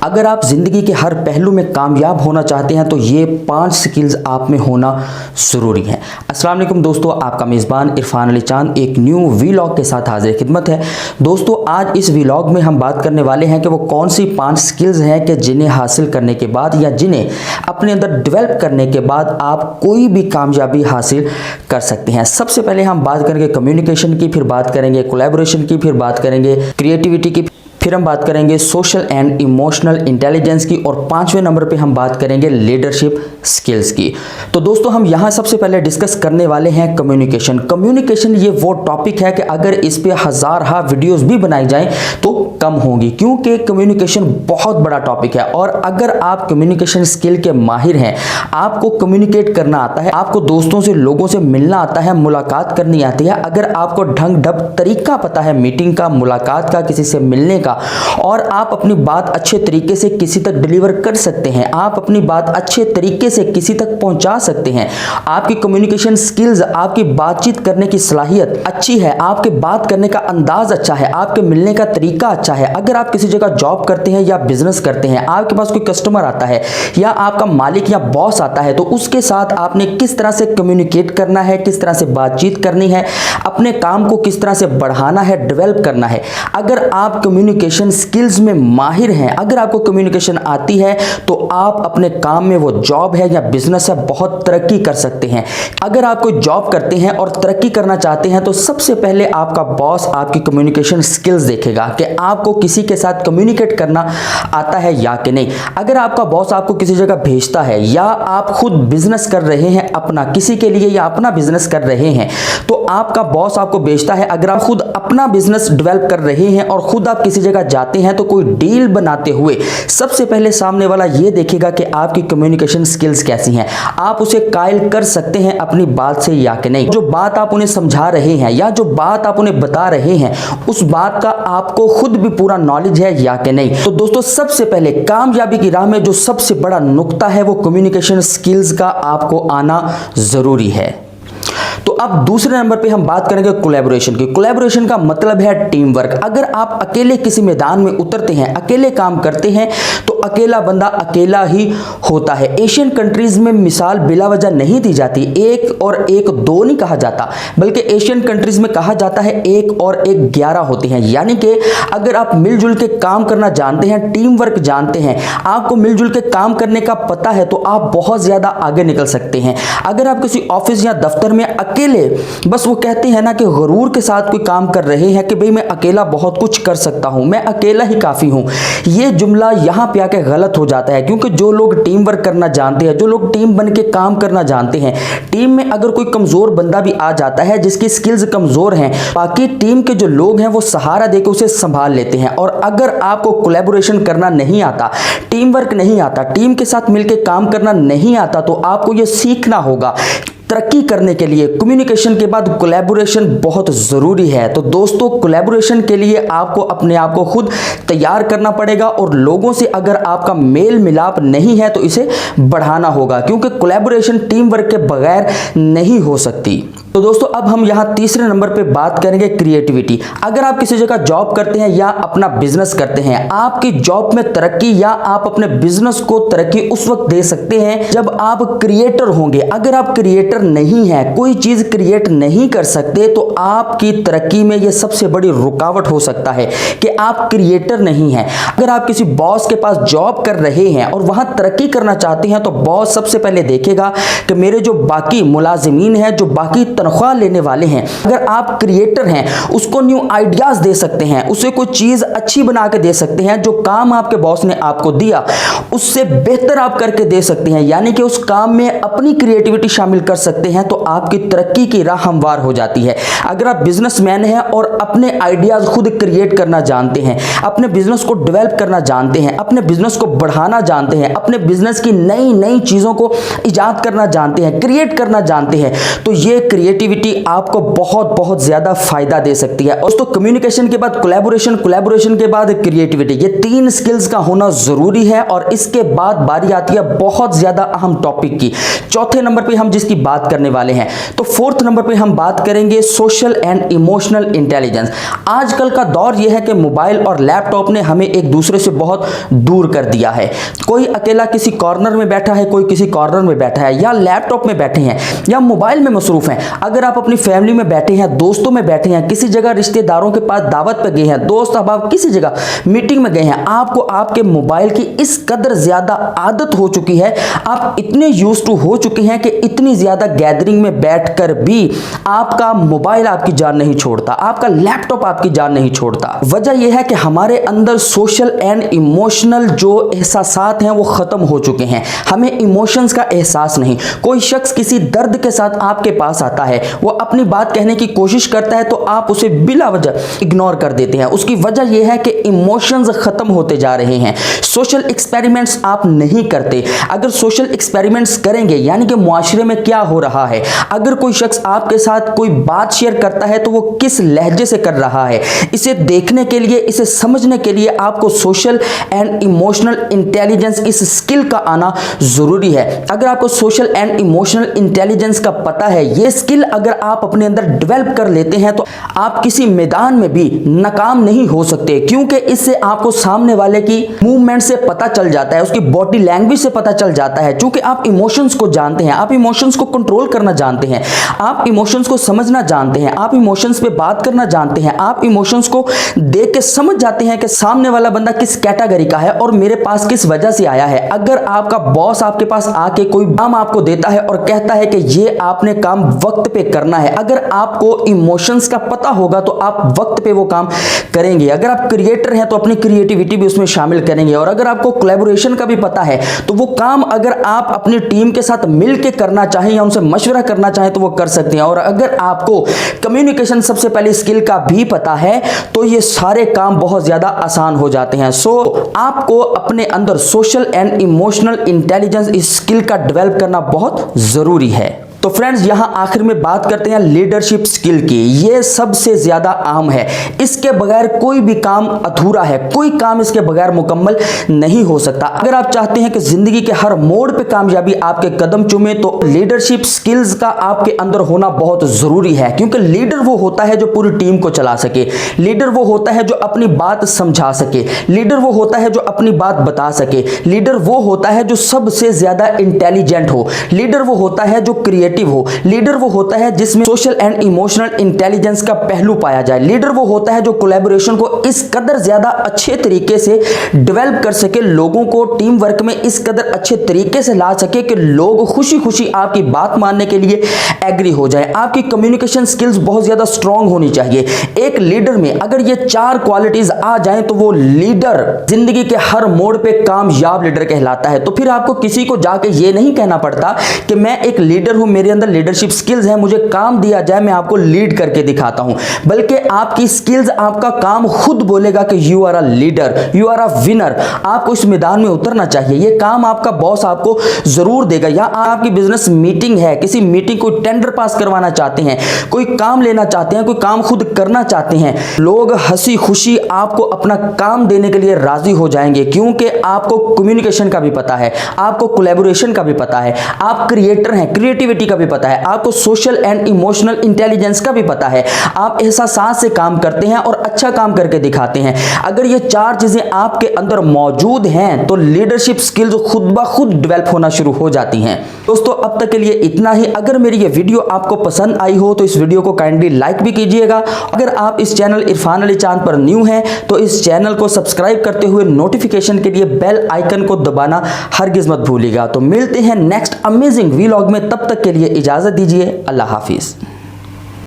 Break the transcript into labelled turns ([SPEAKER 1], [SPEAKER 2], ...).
[SPEAKER 1] अगर आप ज़िंदगी के हर पहलू में कामयाब होना चाहते हैं तो ये 5 स्किल्स आप में होना ज़रूरी है। अस्सलाम वालेकुम दोस्तों, आपका मेज़बान इरफान अली चांद एक न्यू वीलॉग के साथ हाजिर खिदमत है। दोस्तों, आज इस वीलॉग में हम बात करने वाले हैं कि वो कौन सी 5 स्किल्स हैं कि जिन्हें हासिल करने के बाद या जिन्हें अपने अंदर डेवलप करने के बाद आप कोई भी कामयाबी हासिल कर सकते हैं। सबसे पहले हम बात करेंगे कम्युनिकेशन की, फिर बात करेंगे कोलैबोरेशन की, फिर बात करेंगे क्रिएटिविटी की, फिर हम बात करेंगे सोशल एंड इमोशनल इंटेलिजेंस की और 5वें नंबर पे हम बात करेंगे लीडरशिप स्किल्स की। तो दोस्तों, हम यहाँ सबसे पहले डिस्कस करने वाले हैं कम्युनिकेशन। कम्युनिकेशन ये वो टॉपिक है कि अगर इस पे हज़ार वीडियोस भी बनाई जाएं तो कम होंगी, क्योंकि कम्युनिकेशन बहुत बड़ा टॉपिक है। और अगर आप कम्युनिकेशन स्किल के माहिर हैं, आपको कम्युनिकेट करना आता है, आपको दोस्तों से लोगों से मिलना आता है, मुलाकात करनी आती है, अगर आपको ढंग ढब तरीका पता है मीटिंग का, मुलाकात का, किसी से मिलने का, और आप अपनी बात अच्छे तरीके से किसी तक डिलीवर कर सकते हैं, आप अपनी बात अच्छे तरीके से किसी तक पहुंचा सकते हैं, आपकी कम्युनिकेशन स्किल्स, आपकी बातचीत करने की सलाहियत अच्छी है, आपके बात करने का अंदाज अच्छा है, आपके मिलने का तरीका अच्छा है, अगर आप किसी जगह जॉब करते हैं या बिजनेस करते हैं, आपके पास कोई कस्टमर आता है या आपका मालिक या बॉस आता है, तो उसके साथ आपने किस तरह से कम्युनिकेट करना है, किस तरह से बातचीत करनी है, अपने काम को किस तरह से बढ़ाना है, डेवलप करना है। अगर आप कम्युनिकेशन स्किल्स में माहिर हैं, अगर आपको कम्युनिकेशन आती है, तो आप अपने काम में, वो जॉब है या बिजनेस है, बहुत तरक्की कर सकते हैं। अगर आप कोई जॉब करते हैं और तरक्की करना चाहते हैं, तो सबसे पहले आपका बॉस आपकी कम्युनिकेशन स्किल्स देखेगा कि आपको किसी के साथ कम्युनिकेट करना आता है या कि नहीं। अगर आपका बॉस आपको किसी जगह भेजता है या आप खुद बिजनेस कर रहे हैं अपना, किसी के लिए या अपना बिजनेस कर रहे हैं, तो आपका बॉस आपको भेजता है, अगर आप खुद अपना बिजनेस डेवलप कर रहे हैं और खुद आप किसी जगह जाते हैं, तो कोई डील बनाते हुए सबसे पहले सामने वाला ये देखेगा कि आपकी कम्युनिकेशन स्किल्स कैसी हैं, आप उसे कायल कर सकते हैं अपनी बात से या कि नहीं। जो बात आप उन्हें समझा रहे हैं या जो बात आप उन्हें बता रहे हैं, उस बात का आपको खुद भी पूरा नॉलेज है या कि नहीं। तो दोस्तों, सबसे पहले कामयाबी की राह में जो सबसे बड़ा नुक्ता है वो कम्युनिकेशन स्किल्स का आपको आना जरूरी है। तो अब दूसरे नंबर पे हम बात करेंगे कोलैबोरेशन की। कोलैबोरेशन का मतलब है टीम वर्क। अगर आप अकेले किसी मैदान में उतरते हैं, अकेले काम करते हैं, तो अकेला बंदा अकेला ही होता है। एशियन कंट्रीज में मिसाल बिला वजह नहीं दी जाती, 1 और 1 2 नहीं कहा जाता, बल्कि एशियन कंट्रीज में कहा जाता है 1 और 1 11 होते हैं। यानी कि अगर आप मिलजुल के काम करना जानते हैं, टीम वर्क जानते हैं, आपको मिलजुल के काम करने का पता है, तो आप बहुत ज्यादा आगे निकल सकते हैं। अगर आप किसी ऑफिस या दफ्तर में अकेले, बस वो कहते हैं ना कि गरूर के साथ कोई काम कर रहे हैं कि भाई मैं अकेला बहुत कुछ कर सकता हूं, मैं अकेला ही काफी हूं, ये जुमला यहां पे आके गलत हो जाता है। क्योंकि जो लोग टीम वर्क करना जानते हैं, जो लोग टीम बन के काम करना जानते हैं, टीम में अगर कोई कमजोर बंदा भी आ जाता है जिसकी स्किल्स कमजोर हैं, बाकी टीम के जो लोग हैं वो सहारा देकर उसे संभाल लेते हैं। और अगर आपको कोलैबोरेशन करना नहीं आता, टीम वर्क नहीं आता, टीम के साथ मिलकर काम करना नहीं आता, तो आपको यह सीखना होगा। तरक्की करने के लिए कम्युनिकेशन के बाद कोलैबोरेशन बहुत ज़रूरी है। तो दोस्तों, कोलैबोरेशन के लिए आपको अपने आप को खुद तैयार करना पड़ेगा और लोगों से अगर आपका मेल मिलाप नहीं है तो इसे बढ़ाना होगा, क्योंकि कोलैबोरेशन टीम वर्क के बगैर नहीं हो सकती। तो दोस्तों, अब हम यहाँ तीसरे नंबर पे बात करेंगे क्रिएटिविटी। अगर आप किसी जगह जॉब करते हैं या अपना बिजनेस करते हैं, आपकी जॉब में तरक्की या आप अपने बिजनेस को तरक्की उस वक्त दे सकते हैं जब आप क्रिएटर होंगे। अगर आप क्रिएटर नहीं है, कोई चीज क्रिएट नहीं कर सकते, तो आपकी तरक्की में यह सबसे बड़ी रुकावट हो सकता है कि आप क्रिएटर नहीं हैं। अगर आप किसी बॉस के पास जॉब कर रहे हैं और वहां तरक्की करना चाहते हैं, तो बॉस सबसे पहले देखेगा कि मेरे जो बाकी मुलाजिमीन हैं, जो बाकी तनख्वाह लेने वाले हैं, अगर आप क्रिएटर हैं, उसको न्यू आइडियाज दे सकते हैं, उसे कोई चीज अच्छी बना के दे सकते हैं, जो काम आपके बॉस ने आपको दिया उससे बेहतर आप करके दे सकते हैं, यानी कि उस काम में अपनी क्रिएटिविटी शामिल कर सकते हैं, तो आपकी तरक्की की राह हमवार हो जाती है। अगर आप बिजनेसमैन हैं और अपने आइडियाज खुद क्रिएट करना जानते हैं, अपने बिजनेस को डेवलप करना जानते हैं, अपने बिजनेस को बढ़ाना जानते हैं, अपने बिजनेस की नई नई चीजों को इजाद करना जानते हैं, क्रिएट करना जानते हैं, तो ये क्रिएटिविटी आपको बहुत बहुत ज्यादा फायदा दे सकती है। दोस्तों, कम्युनिकेशन के बाद कोलैबोरेशन, कोलैबोरेशन के बाद क्रिएटिविटी, ये 3 स्किल्स का होना जरूरी है। और इसके बाद बारी आती है बहुत ज्यादा अहम टॉपिक की। चौथे नंबर पे हम जिसकी बात करने वाले हैं, तो फोर्थ नंबर पे हम बात करेंगे सोशल एंड इमोशनल इंटेलिजेंस। आजकल का दौर यह है कि मोबाइल और लैपटॉप ने हमें एक दूसरे से बहुत दूर कर दिया है। कोई अकेला किसी कॉर्नर में बैठा है, कोई किसी कॉर्नर में बैठा है, या लैपटॉप में बैठे हैं या मोबाइल में मसरूफ हैं। अगर आप अपनी फैमिली में बैठे हैं, दोस्तों में बैठे हैं, किसी जगह रिश्तेदारों के पास दावत पे गए हैं, दोस्त अब किसी जगह मीटिंग में गए हैं, आपको आपके मोबाइल की इस कदर ज्यादा आदत हो चुकी है, आप इतने यूज्ड टू हो चुके हैं कि इतनी ज्यादा गैदरिंग में बैठकर भी आपका मोबाइल आपकी जान नहीं छोड़ता, आपका लैपटॉप आपकी जान नहीं छोड़ता। वजह यह है कि हमारे अंदर सोशल एंड इमोशनल जो एहसासात हैं वो खत्म हो चुके हैं। हमें इमोशंस का एहसास नहीं। कोई शख्स किसी दर्द के साथ आपके पास आता है, वो अपनी बात कहने की कोशिश करता है तो आप उसे बिला वजह इग्नोर कर देते हैं। उसकी वजह यह है कि इमोशंस खत्म होते जा रहे हैं। सोशल एक्सपेरिमेंट्स आप नहीं करते। अगर सोशल एक्सपेरिमेंट्स करेंगे, यानी कि मुआशरे में क्या हो रहा है, अगर कोई शख्स आपके साथ कोई बात शेयर करता है तो वो किस लहजे से कर रहा है, इसे देखने के लिए, इसे समझने के लिए आपको सोशल एंड इमोशनल इंटेलिजेंस इस स्किल का आना जरूरी है। अगर आपको सोशल एंड इमोशनल इंटेलिजेंस का पता है, ये स्किल अगर आप अपने अंदर डेवलप कर लेते हैं तो आप किसी मैदान में भी नाकाम नहीं हो सकते, क्योंकि इससे आपको सामने वाले की मूवमेंट से पता चल जाता है, उसकी बॉडी लैंग्वेज से पता चल जाता है। क्योंकि आप इमोशंस को जानते हैं, आप इमोशंस को कंट्रोल करना जानते हैं, आप इमोशंस को समझना जानते हैं, आप इमोशंस पे बात करना जानते हैं, आप इमोशंस को देख के समझ जाते हैं कि सामने वाला बंदा किस कैटेगरी का है और मेरे पास किस वजह से आया है। अगर आपका बॉस आपके पास आके कोई काम आपको देता है और कहता है कि ये आपने काम वक्त पे करना है, अगर आपको इमोशंस का पता होगा तो आप वक्त पे वो काम करेंगे। अगर आप क्रिएटर हैं तो अपनी क्रिएटिविटी भी उसमें शामिल करेंगे। और अगर आपको कोलैबोरेशन का भी पता है तो वो काम अगर आप अपनी टीम के साथ मिलकर करना चाहें या उनसे मशवरा करना चाहें तो वो कर सकते हैं। और अगर आपको कम्युनिकेशन सबसे पहले स्किल का भी पता है तो ये सारे काम बहुत ज्यादा आसान हो जाते हैं। सो आपको अपने अंदर सोशल एंड इमोशनल इंटेलिजेंस इस स्किल का डेवलप करना बहुत जरूरी है। तो फ्रेंड्स, यहां आखिर में बात करते हैं लीडरशिप स्किल की। यह सबसे ज्यादा अहम है। इसके बगैर कोई भी काम अधूरा है, कोई काम इसके बगैर मुकम्मल नहीं हो सकता। अगर आप चाहते हैं कि जिंदगी के हर मोड़ पे कामयाबी आपके कदम चूमे तो लीडरशिप स्किल्स का आपके अंदर होना बहुत जरूरी है। क्योंकि लीडर वो होता है जो पूरी टीम को चला सके, लीडर वो होता है जो अपनी बात समझा सके, लीडर वो होता है जो अपनी बात बता सके, लीडर वो होता है जो सबसे ज्यादा इंटेलिजेंट हो, लीडर वो होता है जो क्रिएटिव हो, लीडर वो होता है जिसमें सोशल एंड इमोशनल इंटेलिजेंस का पहलू पाया जाए, लीडर वो होता है जो कोलैबोरेशन को इस कदर ज्यादा अच्छे तरीके से डेवलप कर सके, लोगों को टीम वर्क में इस कदर अच्छे तरीके से ला सके कि लोग खुशी खुशी आपकी बात मानने के लिए एग्री हो जाए। आपकी कम्युनिकेशन स्किल्स बहुत ज्यादा स्ट्रांग होनी चाहिए। एक लीडर में अगर ये चार क्वालिटीज आ जाएं तो वो लीडर जिंदगी के हर मोड़ पे कामयाब लीडर कहलाता है। तो फिर आपको किसी को जाके ये नहीं कहना पड़ता कि मैं एक लीडर हूं, मेरे अंदर लीडरशिप स्किल्स हैं, मुझे काम दिया जाए मैं आपको लीड करके दिखाता हूं। बल्कि आपकी स्किल्स, आपका काम खुद बोलेगा कि you are a leader, you are a winner. आपको इस मैदान में उतरना चाहिए। ये काम आपका बॉस आपको जरूर देगा। या आपकी बिजनेस मीटिंग है, किसी मीटिंग को टेंडर पास करवाना चाहते हैं, कोई काम लेना चाहते हैं, कोई काम खुद करना चाहते हैं, लोग हंसी खुशी आपको अपना काम देने के लिए राजी हो जाएंगे। क्योंकि आपको कम्युनिकेशन का भी पता है, आपको कोलैबोरेशन का भी पता है, आप क्रिएटर हैं, क्रिएटिविटी का भी पता है, आपको सोशल एंड इमोशनल इंटेलिजेंस का भी पता है, आप एहसास से काम करते हैं और अच्छा काम करके दिखाते हैं। अगर ये चार चीजें आपके अंदर मौजूद हैं तो लीडरशिप स्किल्स खुद ब खुद डेवलप होना शुरू हो जाती हैं। दोस्तों, अब तक के लिए इतना ही। अगर मेरी ये वीडियो आपको पसंद आई हो तो इस वीडियो को काइंडली लाइक भी कीजिएगा। अगर आप इस चैनल इरफान अली चांद पर न्यू हैं तो इस चैनल को सब्सक्राइब करते हुए नोटिफिकेशन के लिए बेल आइकन को दबाना हरगिज मत भूलिएगा। तो मिलते हैं नेक्स्ट अमेजिंग वीलॉग में, तब तक के लिए इजाजत दीजिए। अल्लाह हाफिज।